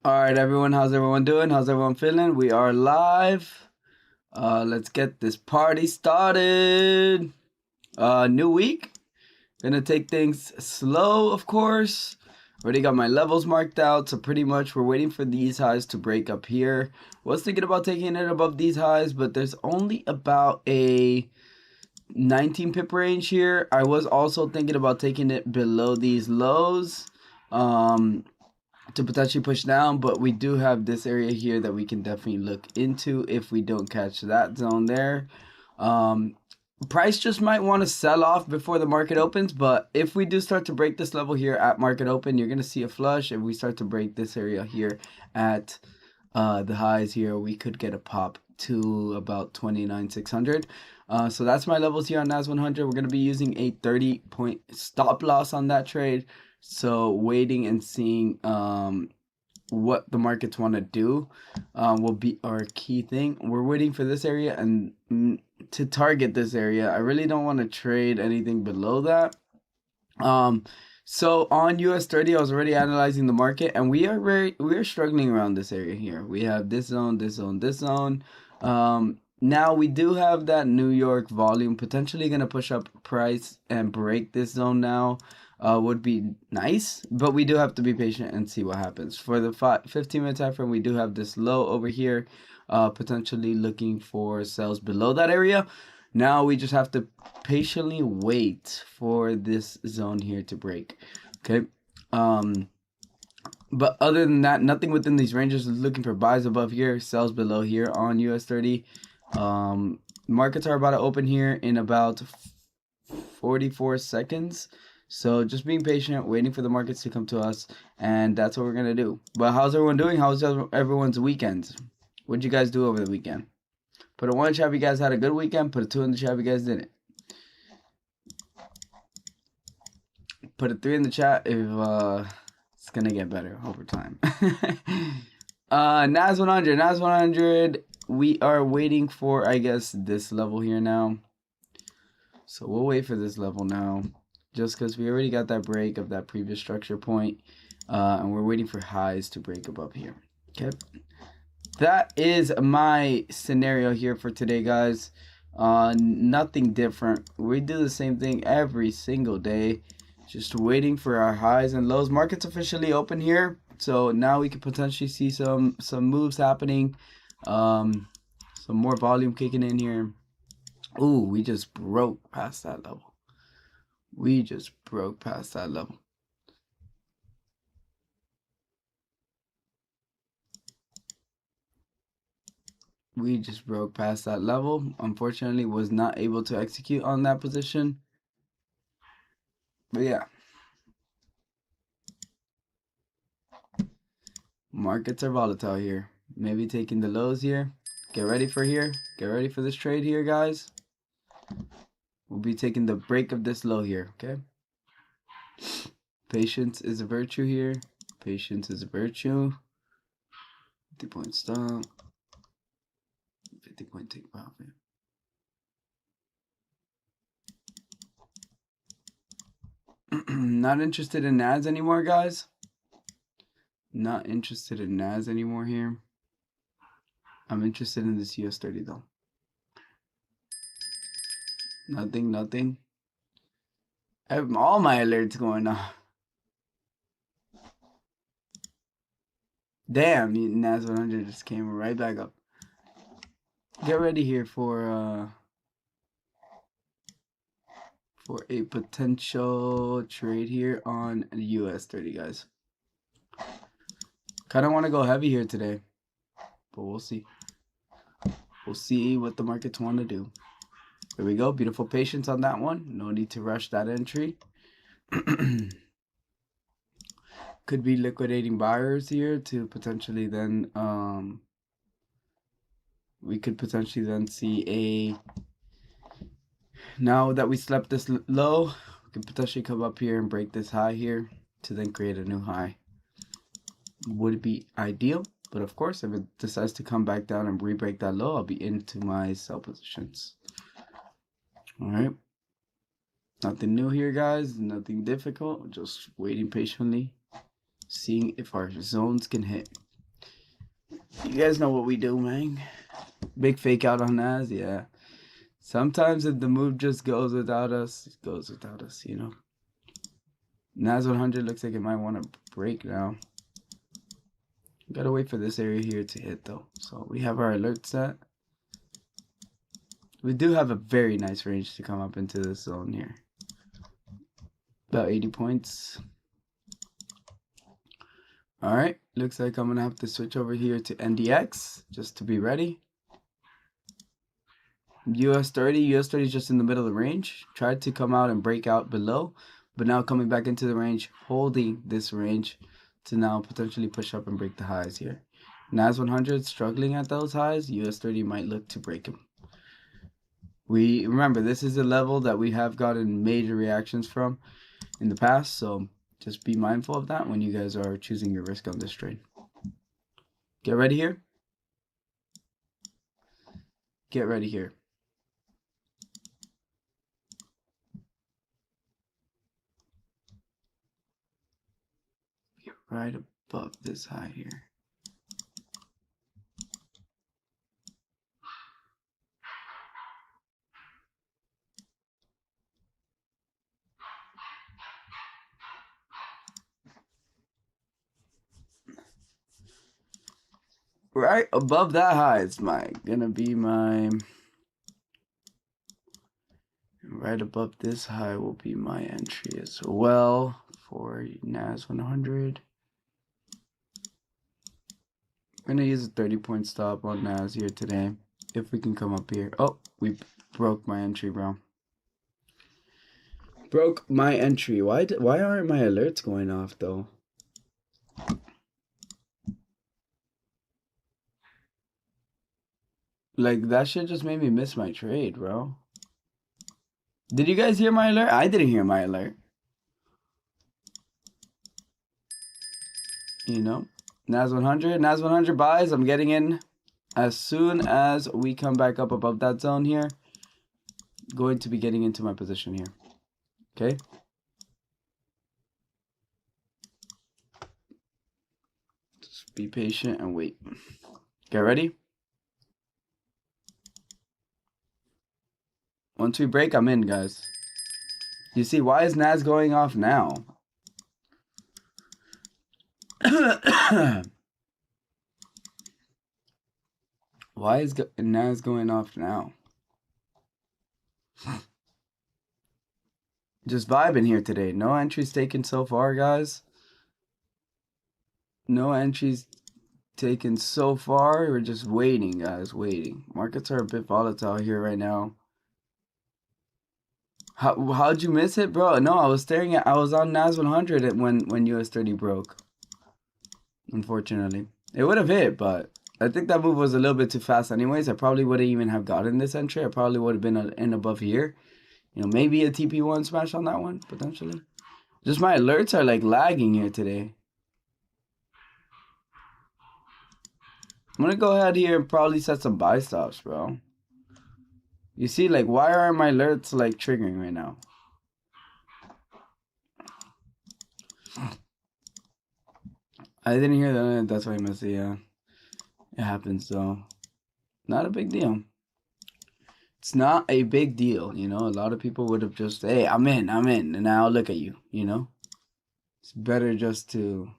All right, everyone. How's everyone doing? How's everyone feeling? We are live. Let's get this party started. New week. Gonna take things slow, of course. Already got my levels marked out, so pretty much we're waiting for these highs to break up here. Was thinking about taking it above these highs, but there's only about a 19 pip range here. I was also thinking about taking it below these lows. To potentially push down, but we do have this area here that we can definitely look into if we don't catch that zone there. Price just might want to sell off before the market opens, but if we do start to break this level here at market open, you're going to see a flush. If we start to break this area here at the highs here, we could get a pop to about 29,600. So that's my levels here on NAS 100. We're going to be using a 30-point stop loss on that trade. So waiting and seeing what the markets want to do will be our key thing. We're waiting for this area and to target this area. I really don't want to trade anything below that. So on US 30, I was already analyzing the market, and we are struggling around this area here. We have this zone, this zone, this zone. Now we do have that New York volume potentially going to push up price and break this zone now. Would be nice, but we do have to be patient and see what happens. For the 15-minute time frame, we do have this low over here, potentially looking for sales below that area. Now we just have to patiently wait for this zone here to break. Okay. But other than that, nothing within these ranges is looking for buys above here, sells below here on US 30. Markets are about to open here in about 44 seconds. So just being patient, waiting for the markets to come to us, and that's what we're going to do. But how's everyone doing? How's everyone's weekend? What did you guys do over the weekend? Put a 1 in the chat if you guys had a good weekend. Put a 2 in the chat if you guys didn't. Put a 3 in the chat if it's going to get better over time. NAS 100. NAS 100. We are waiting for, I guess, this level here now. So we'll wait for this level now, just because we already got that break of that previous structure point, and we're waiting for highs to break above here. Okay, that is my scenario here for today, guys. Nothing different. We do the same thing every single day, just waiting for our highs and lows. Market's officially open here, so now we could potentially see some moves happening, some more volume kicking in here. Ooh, we just broke past that level. We just broke past that level. We just broke past that level. Unfortunately, was not able to execute on that position. But yeah. Markets are volatile here. Maybe taking the lows here. Get ready for here. Get ready for this trade here, guys. We'll be taking the break of this low here, okay? Patience is a virtue here. Patience is a virtue. 50-point stop. 50-point take profit. Not interested in NAS anymore, guys. Not interested in NAS anymore here. I'm interested in this US 30 though. Nothing. I have all my alerts going off. Damn, NAS 100 just came right back up. Get ready here for a potential trade here on the US 30, guys. Kind of want to go heavy here today, but we'll see. We'll see what the markets want to do. There we go. Beautiful patience on that one. No need to rush that entry. Could be liquidating buyers here to potentially then we could potentially then see a, now that we slept this low, we could potentially come up here and break this high here to then create a new high. Would be ideal, but of course if it decides to come back down and re-break that low, I'll be into my sell positions. All right, nothing new here, guys. Nothing difficult. Just waiting patiently, seeing if our zones can hit. You guys know what we do, man. Big fake out on Nas, yeah. Sometimes if the move just goes without us, it goes without us, you know. Nas 100 looks like it might want to break now. Gotta wait for this area here to hit though. So we have our alert set. We do have a very nice range to come up into this zone here. About 80 points. Alright, looks like I'm gonna have to switch over here to NDX just to be ready. US 30 is just in the middle of the range. Tried to come out and break out below, but now coming back into the range, holding this range to now potentially push up and break the highs here. NAS 100 struggling at those highs. US 30 might look to break them. We remember this is a level that we have gotten major reactions from in the past, so just be mindful of that when you guys are choosing your risk on this trade. Get ready here. Get ready here. Get right above this high here. Right above that high is gonna be my right above this high will be my entry as well for NAS 100. I'm gonna use a 30-point stop on NAS here today if we can come up here. Oh, we broke my entry, bro. Broke my entry. Why aren't my alerts going off though? Like, that shit just made me miss my trade, bro. Did you guys hear my alert? I didn't hear my alert. You know? NAS 100 buys. I'm getting in as soon as we come back up above that zone here. Going to be getting into my position here. Okay? Just be patient and wait. Get ready? Once we break, I'm in, guys. You see, why is NAS going off now? Why is NAS going off now? Just vibing here today. No entries taken so far, guys. No entries taken so far. We're just waiting, guys. Waiting. Markets are a bit volatile here right now. How'd you miss it, bro? No, I was on NAS 100 when US 30 broke. Unfortunately, it would have hit, but I think that move was a little bit too fast. Anyways, I probably wouldn't even have gotten this entry. I probably would have been in above here. You know, maybe a TP1 smash on that one potentially. Just my alerts are like lagging here today. I'm gonna go ahead here and probably set some buy stops, bro. You see, like, why aren't my alerts like triggering right now? I didn't hear that. That's why I missed it. Yeah, it happens though. Not a big deal. It's not a big deal, you know. A lot of people would have just, hey, I'm in, and now look at you, you know. It's better just to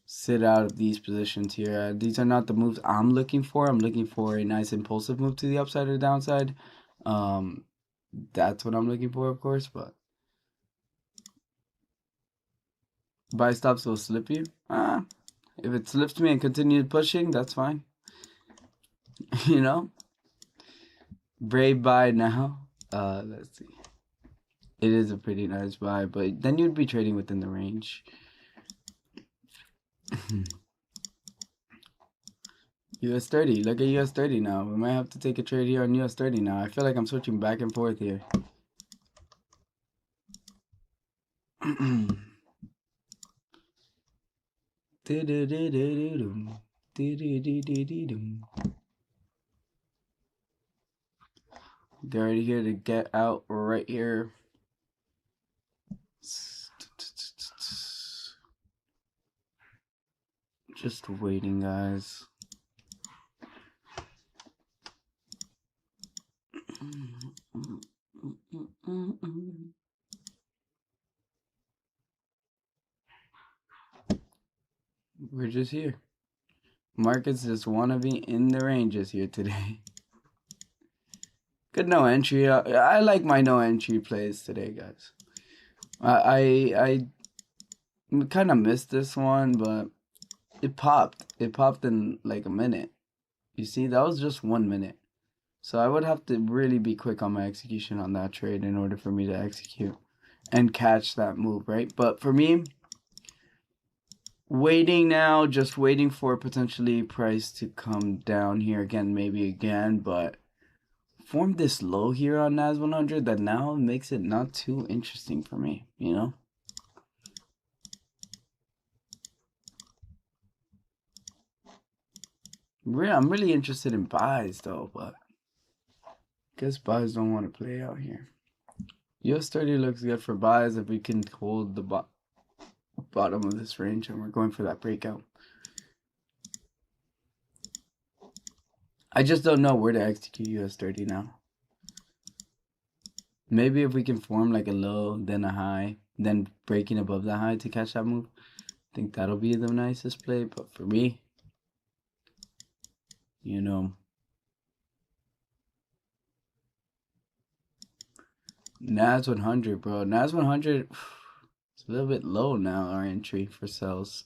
sit out of these positions here. These are not the moves I'm looking for. I'm looking for a nice impulsive move to the upside or downside. That's what I'm looking for, of course, but buy stops will slip you. If it slips me and continues pushing, that's fine. You know? Brave buy now. Let's see. It is a pretty nice buy, but then you'd be trading within the range. US 30. Look at US 30 now. We might have to take a trade here on US 30 now. I feel like I'm switching back and forth here. Get ready here to get out right here. Just waiting, guys. We're just here. Markets just want to be in the ranges here today. Good no entry. I like my no entry plays today, guys. I kind of missed this one, but it popped. It popped in like a minute. You see, that was just 1 minute. So I would have to really be quick on my execution on that trade in order for me to execute and catch that move, right? But for me, waiting now, just waiting for potentially price to come down here again, maybe again, but formed this low here on NAS 100 that now makes it not too interesting for me, you know? I'm really interested in buys though, but I guess buys don't want to play out here. US 30 looks good for buys if we can hold the bottom of this range, and we're going for that breakout. I just don't know where to execute US 30 now. Maybe if we can form like a low, then a high, then breaking above the high to catch that move. I think that'll be the nicest play. But for me, you know, NAS 100, bro. NAS 100, it's a little bit low now, our entry for sells.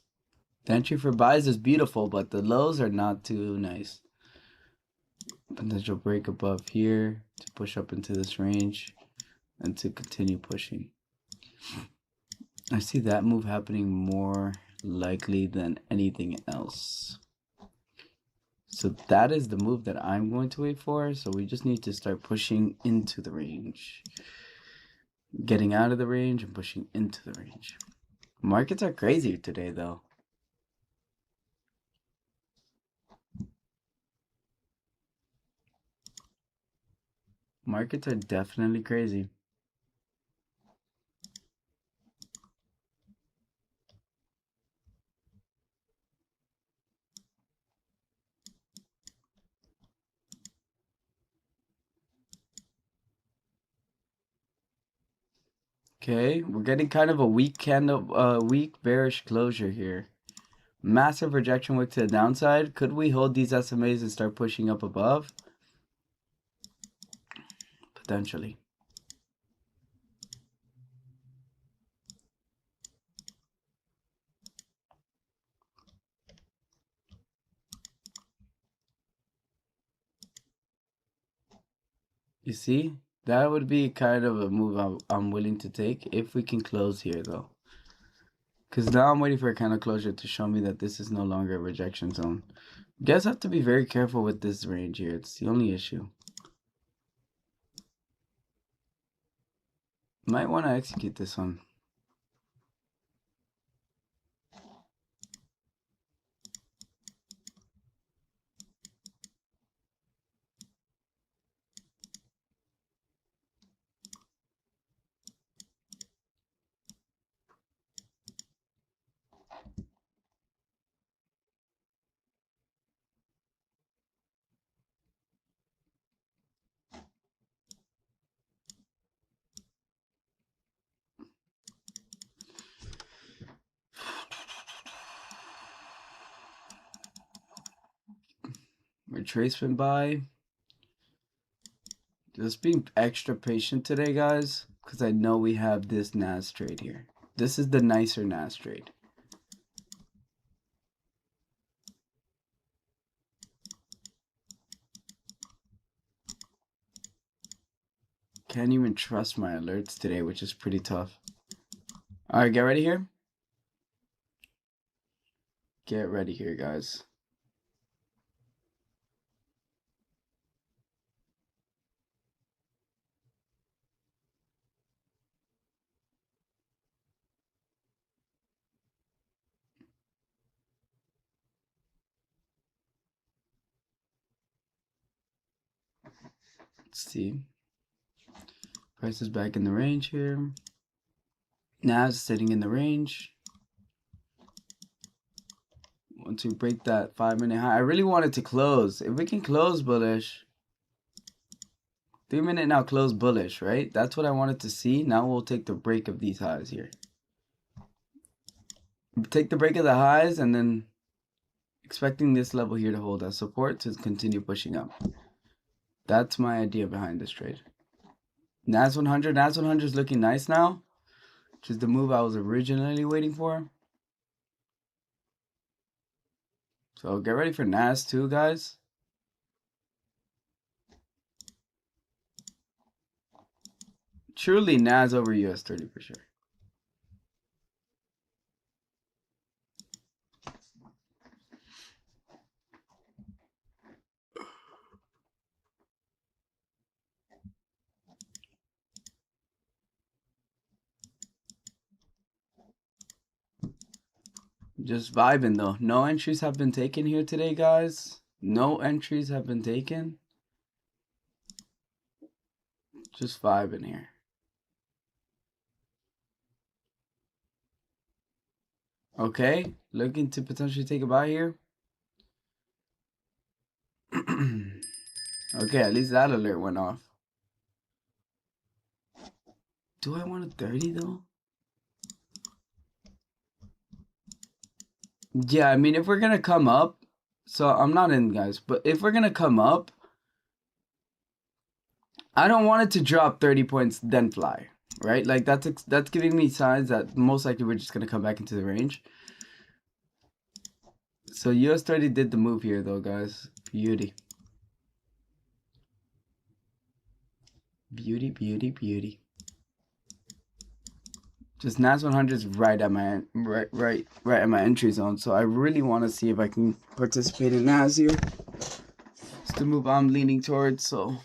The entry for buys is beautiful, but the lows are not too nice. Potential break above here to push up into this range and to continue pushing. I see that move happening more likely than anything else. So that is the move that I'm going to wait for. So we just need to start pushing into the range. Getting out of the range and pushing into the range. Markets are crazy today though. Markets are definitely crazy. Okay, we're getting kind of a weak candle, weak bearish closure here. Massive rejection wick to the downside. Could we hold these SMAs and start pushing up above? Potentially. You see? That would be kind of a move I'm willing to take if we can close here though. Because now I'm waiting for a candle closure to show me that this is no longer a rejection zone. You guys have to be very careful with this range here. It's the only issue. Might want to execute this one. Retracement buy. Just being extra patient today, guys, because I know we have this NAS trade here. This is the nicer NAS trade. Can't even trust my alerts today, which is pretty tough. All right, get ready here. Get ready here, guys. Let's see. Price is back in the range here. NAS sitting in the range. once we break that 5-minute high. I really want it to close. If we can close bullish, 3-minute now close bullish, right? That's what I wanted to see. Now we'll take the break of these highs here. Take the break of the highs and then expecting this level here to hold as support to continue pushing up. That's my idea behind this trade. NAS 100 is looking nice now, which is the move I was originally waiting for. So get ready for NAS too, guys. Truly NAS over US 30 for sure. Just vibing though. No entries have been taken here today, guys. No entries have been taken. Just vibing here. Okay, looking to potentially take a buy here. Okay, at least that alert went off. Do I want a 30 though? Yeah, I mean, if we're gonna come up, so I'm not in, guys, but if we're gonna come up, I don't want it to drop 30 points then fly, right? Like that's giving me signs that most likely we're just gonna come back into the range. So US 30 did the move here though, guys. Beauty. Beauty, beauty, beauty. Just NAS 100 is right at my right at my entry zone. So I really want to see if I can participate in NAS here. It's the move I'm leaning towards. So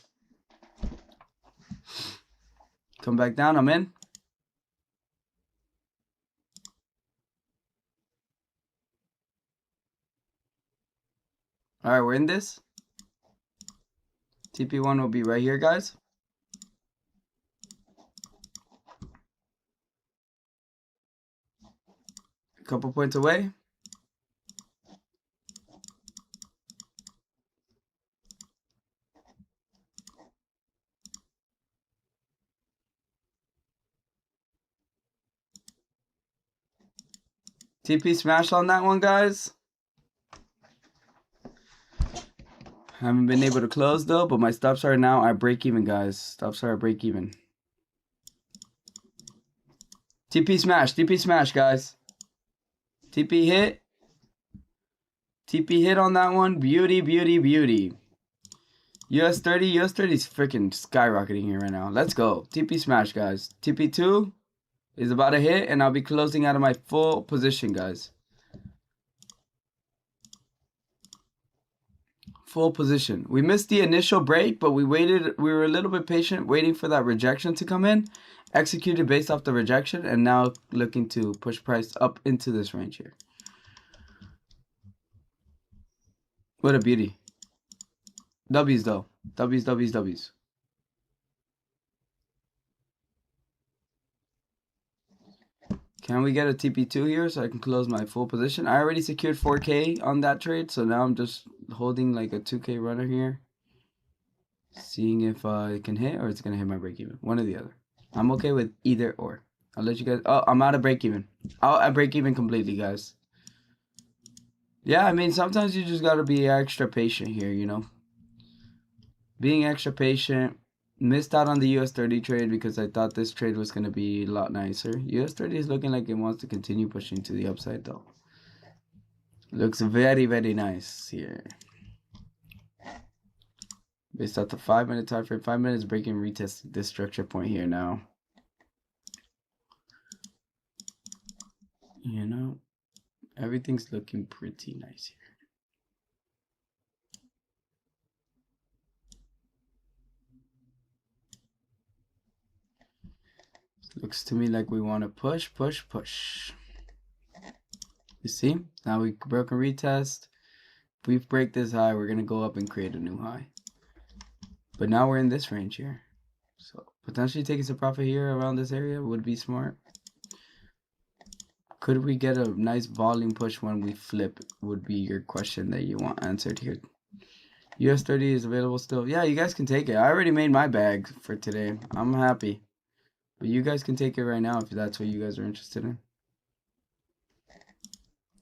come back down. I'm in. All right, we're in this. TP1 will be right here, guys. A couple points away. TP smash on that one, guys. Haven't been able to close though, but my stops are now at break even, guys. Stops are at break even. TP smash, guys. TP hit. TP hit on that one. Beauty, beauty, beauty. US 30 is freaking skyrocketing here right now. Let's go. TP smash, guys. TP2 is about to hit, and I'll be closing out of my full position, guys. Full position. We missed the initial break, but we were a little bit patient, waiting for that rejection to come in. Executed based off the rejection, and now looking to push price up into this range here. What a beauty. W's though. W's. Can we get a TP2 here so I can close my full position? I already secured 4K on that trade, so now I'm just holding like a 2K runner here. Seeing if it can hit or it's going to hit my break even. One or the other. I'm okay with either or. I'll let you guys... Oh, I'm out of break even. Out at break even completely, guys. Yeah, I mean, sometimes you just got to be extra patient here, you know. Being extra patient. Missed out on the US 30 trade because I thought this trade was going to be a lot nicer. US 30 is looking like it wants to continue pushing to the upside though. Looks very, very nice here. Based off the 5-minute time frame, 5 minutes breaking retest this structure point here now. You know, everything's looking pretty nice here. Looks to me like we want to push. You see? Now we broke a retest. If we break this high, we're going to go up and create a new high. But now we're in this range here. So potentially taking some profit here around this area would be smart. Could we get a nice volume push when we flip would be your question that you want answered here. US 30 is available still. Yeah, you guys can take it. I already made my bag for today. I'm happy. But you guys can take it right now if that's what you guys are interested in.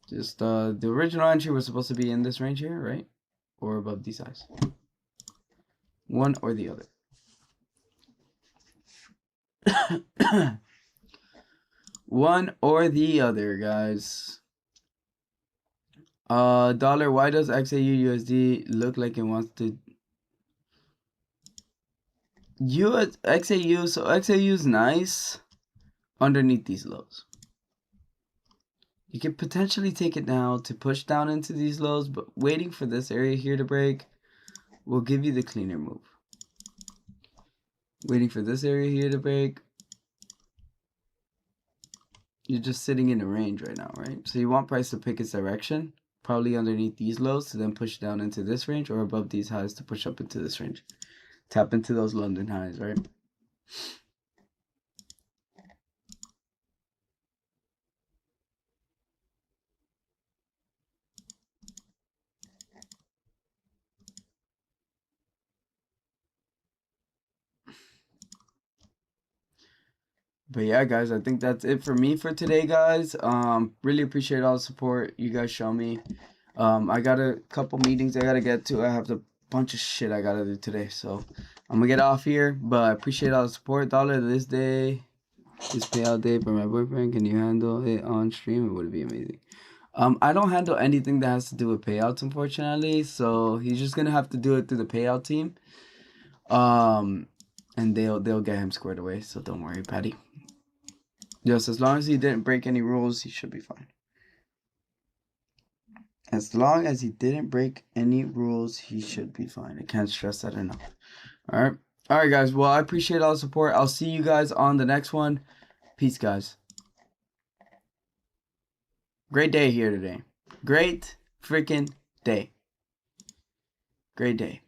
Just the original entry was supposed to be in this range here, right? Or above these highs. One or the other. One or the other, guys. Dollar, why does XAU USD look like it wants to XAU? So XAU is nice underneath these lows. You could potentially take it now to push down into these lows, but waiting for this area here to break will give you the cleaner move. Waiting for this area here to break. You're just sitting in a range right now, right? So you want price to pick its direction, probably underneath these lows to then push down into this range, or above these highs to push up into this range. Tap into those London highs, right? But yeah, guys, I think that's it for me for today, guys. Really appreciate all the support you guys show me. I got a couple meetings I gotta get to. I have a bunch of shit I gotta do today, so I'm gonna get off here. But I appreciate all the support. Dollar this day, this payout day for my boyfriend. Can you handle it on stream? It would be amazing. I don't handle anything that has to do with payouts, unfortunately. So he's just gonna have to do it through the payout team. And they'll get him squared away. So don't worry, Patty. Just as long as he didn't break any rules, he should be fine. As long as he didn't break any rules, he should be fine. I can't stress that enough. All right, guys. Well, I appreciate all the support. I'll see you guys on the next one. Peace, guys. Great day here today. Great freaking day. Great day.